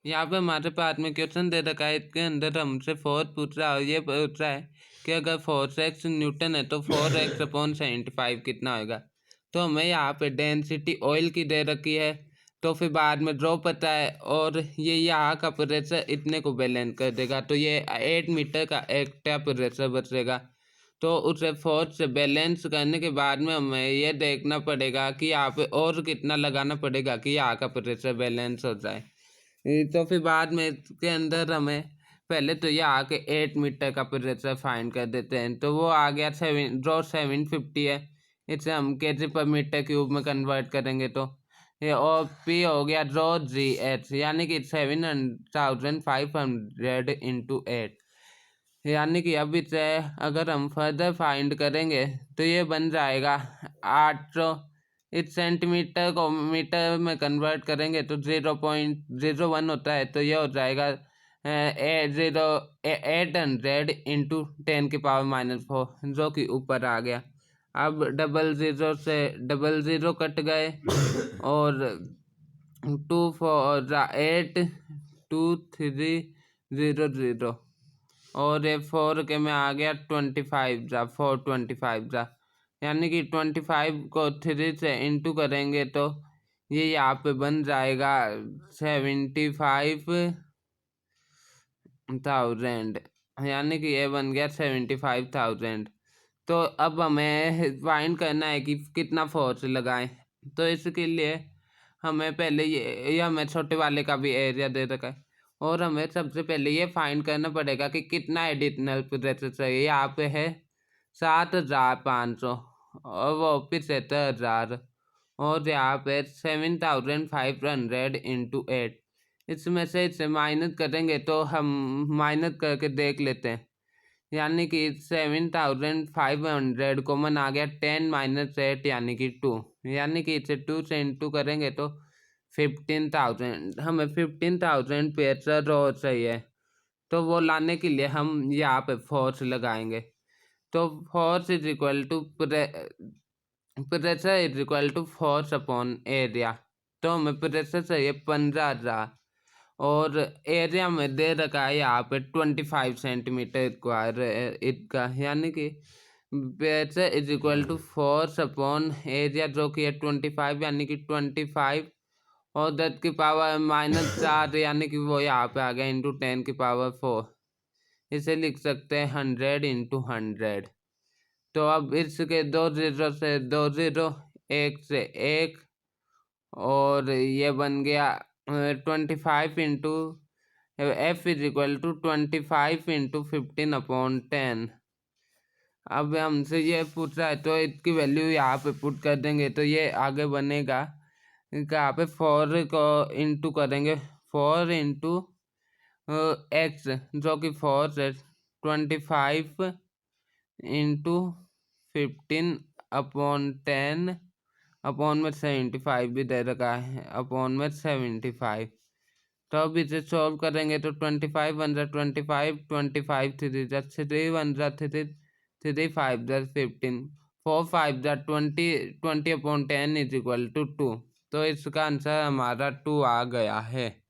यहाँ पे हमारे पास में क्वेश्चन दे रखा है, इसके अंदर हमसे फोर्स पूछ रहा है और ये पूछ रहा है कि अगर फोर्स एक्स न्यूटन है तो 4x/75 कितना होगा। तो हमें यहाँ पे डेंसिटी ऑयल की दे रखी है, तो फिर बाद में ड्रॉ पता है, और ये यहाँ का प्रेशर इतने को बैलेंस कर देगा, तो ये 8 मीटर का एक्स्ट्रा प्रेशर बचेगा। तो उसे फोर्स से बैलेंस करने के बाद में हमें ये देखना पड़ेगा कि यहाँ पे और कितना लगाना पड़ेगा कि यहाँ का प्रेशर बैलेंस हो जाए। तो फिर बाद में इसके अंदर हमें पहले तो ये आके 8 मीटर का प्रेशर फाइंड कर देते हैं, तो वो आ गया 750 है। इसे हम kg/m³ में कन्वर्ट करेंगे तो ये, और पी हो गया ρgh, यानी कि 7500 इंटू 8, यानी कि अब इसे अगर हम फर्दर फाइंड करेंगे तो ये बन जाएगा 800। इस सेंटीमीटर को मीटर में कन्वर्ट करेंगे तो 0.01 होता है, तो ये हो जाएगा 800 इंटू 10⁻⁴, जो कि ऊपर आ गया। अब 00 से 00 कट गए और 2 4 8 2 3 0 0, और ये 4 के में आ गया 25 जा 425 जा, यानी कि 25 को 3 से इंटू करेंगे तो ये यहाँ पे बन जाएगा 75,000, यानी कि ये बन गया 75,000। तो अब हमें फाइंड करना है कि कितना फोर्स लगाएं। तो इसके लिए हमें पहले ये हमें छोटे वाले का भी एरिया दे रखा है, और हमें सबसे पहले ये फाइंड करना पड़ेगा कि कितना एडिशनल प्रेशर चाहिए। यहाँ पे है 7,500 और वो 75,000, और यहाँ पे 7,500 इंटू 8। इसमें से इसे माइनस करेंगे तो हम माइनस करके देख लेते हैं, यानी कि 7,500 कॉमन आ गया, 10 - 8 यानी कि 2, यानी कि इसे 2 से इंटू करेंगे तो 15,000। हमें 15,000 प्रेशर रो चाहिए, तो वो लाने के लिए हम यहाँ पे फोर्स लगाएंगे। तो force is equal to pressure is equal to force upon area. तो हमें प्रेशर चाहिए 15,000 और एरिया में दे रखा है यहाँ पे 25 सेंटीमीटर स्क्वायर इसका, यानी कि pressure is equal to force upon area, जो कि है 25, यानी कि 25 और 10⁻⁻4, यानी कि वो यहाँ पे आ गया इंटू 10⁻⁴। इसे लिख सकते हैं 100 इंटू 100। तो अब इसके 2 0 से 2 0, 1 से 1, और ये बन गया 25 into F is equal to 25 into 15/10। अब हमसे ये पूछ रहा है तो इसकी वैल्यू यहाँ पे पुट कर देंगे, तो ये आगे बनेगा यहाँ पे 4 को इंटू करेंगे, 4 इंटू एक्स, जो कि 4 से 25 इंटू 15/10 अपॉन में 75 भी दे रखा है, अपॉन में 75। तो अब इसे सॉल्व करेंगे तो 25 1 25, 25 3 3 1 3 3 5 15, 4 5 20, 20/10 इज इक्वल टू 2। तो इसका आंसर हमारा 2 आ गया है।